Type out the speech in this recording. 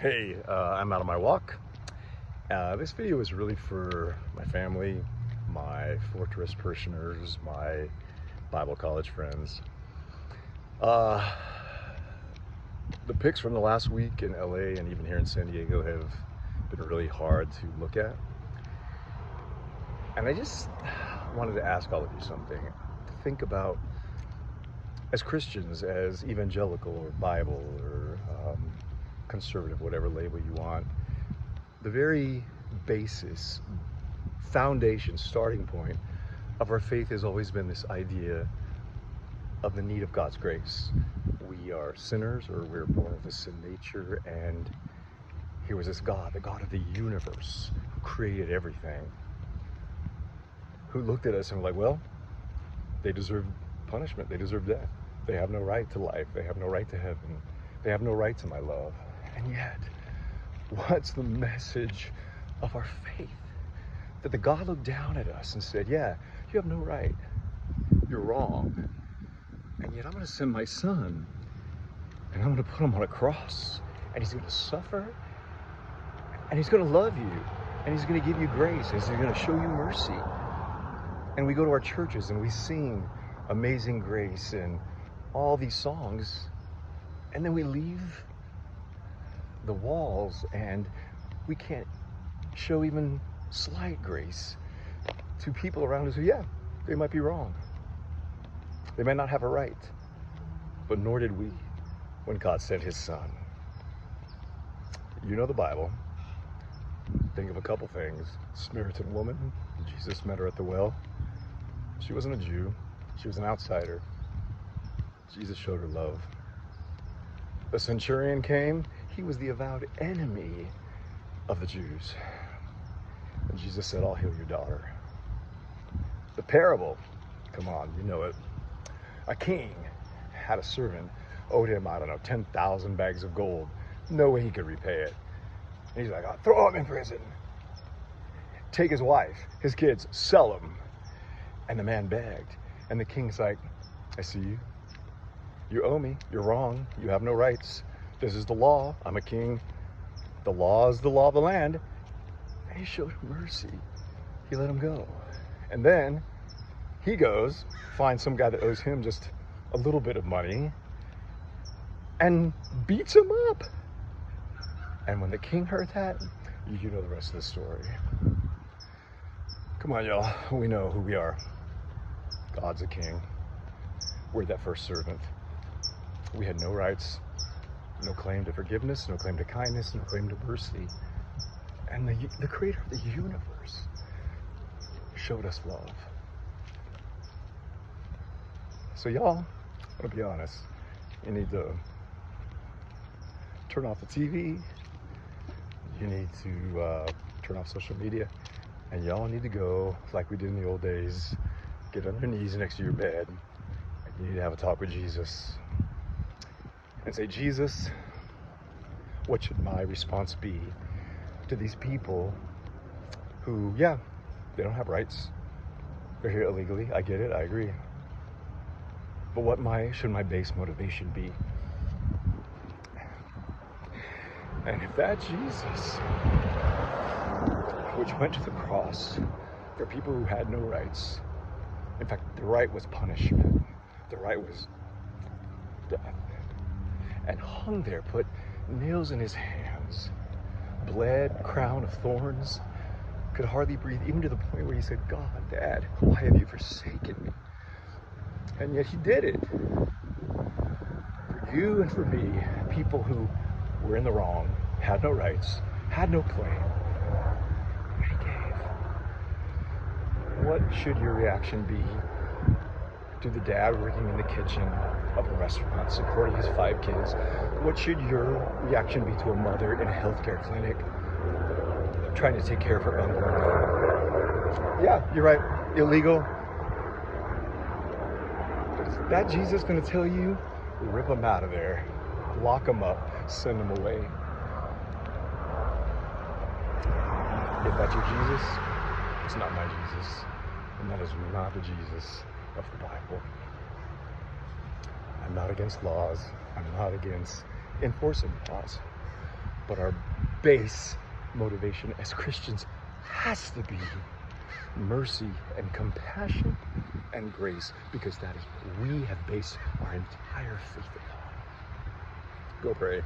Hey, I'm out on my walk. This video is really for my family, my Fortress parishioners, my Bible college friends. The pics from the last week in LA and even here in San Diego have been really hard to look at. And I just wanted to ask all of you something to think about as Christians, as evangelical or Bible or conservative, whatever label you want. The very basis, foundation, starting point of our faith has always been this idea of the need of God's grace. We are sinners, or we're born with a sin nature, and here was this God, the God of the universe, who created everything, who looked at us and was like, well, they deserve punishment, they deserve death. They have no right to life, they have no right to heaven, they have no right to my love. And yet, what's the message of our faith? That the God looked down at us and said, yeah, you have no right, you're wrong, and yet I'm going to send my son, and I'm going to put him on a cross, and he's going to suffer, and he's going to love you, and he's going to give you grace, and he's going to show you mercy. And we go to our churches and we sing Amazing Grace and all these songs, and then we leave the walls and we can't show even slight grace to people around us who, yeah, they might be wrong. They might not have a right, but nor did we when God sent his son. You know the Bible. Think of a couple things. Samaritan woman, Jesus met her at the well. She wasn't a Jew, she was an outsider. Jesus showed her love. The centurion came, he was the avowed enemy of the Jews. And Jesus said, I'll heal your daughter. The parable, come on, you know it. A king had a servant, owed him, 10,000 bags of gold. No way he could repay it. And he's like, I'll throw him in prison. Take his wife, his kids, sell them. And the man begged. And the king's like, I see you. You owe me. You're wrong. You have no rights. This is the law. I'm a king. The law is the law of the land. And he showed him mercy. He let him go. And then he goes, finds some guy that owes him just a little bit of money and beats him up. And when the king heard that, you know the rest of the story. Come on, y'all. We know who we are. God's a king. We're that first servant. We had no rights, no claim to forgiveness, no claim to kindness, no claim to mercy. And the creator of the universe showed us love. So y'all, I'm gonna be honest, you need to turn off the TV, you need to turn off social media, and y'all need to go, like we did in the old days, get on your knees next to your bed, and you need to have a talk with Jesus. And say, Jesus, what should my response be to these people who, yeah, they don't have rights. They're here illegally. I get it. I agree. But what should my base motivation be? And if that Jesus, which went to the cross for people who had no rights, in fact, the right was punishment. The right was death. And hung there, put nails in his hands, bled, crown of thorns, could hardly breathe, even to the point where he said, God, Dad, why have you forsaken me? And yet he did it. For you and for me, people who were in the wrong, had no rights, had no claim. He gave. What should your reaction be to the dad working in the kitchen of a restaurant, supporting his 5 kids? What should your reaction be to a mother in a healthcare clinic trying to take care of her unborn baby? Yeah, you're right, illegal. But is that Jesus going to tell you, rip them out of there, lock them up, send them away? If that's your Jesus, it's not my Jesus, and that is not the Jesus of the Bible. I'm not against laws. I'm not against enforcing laws. But our base motivation as Christians has to be mercy and compassion and grace, because that is what we have based our entire faith upon. Go pray.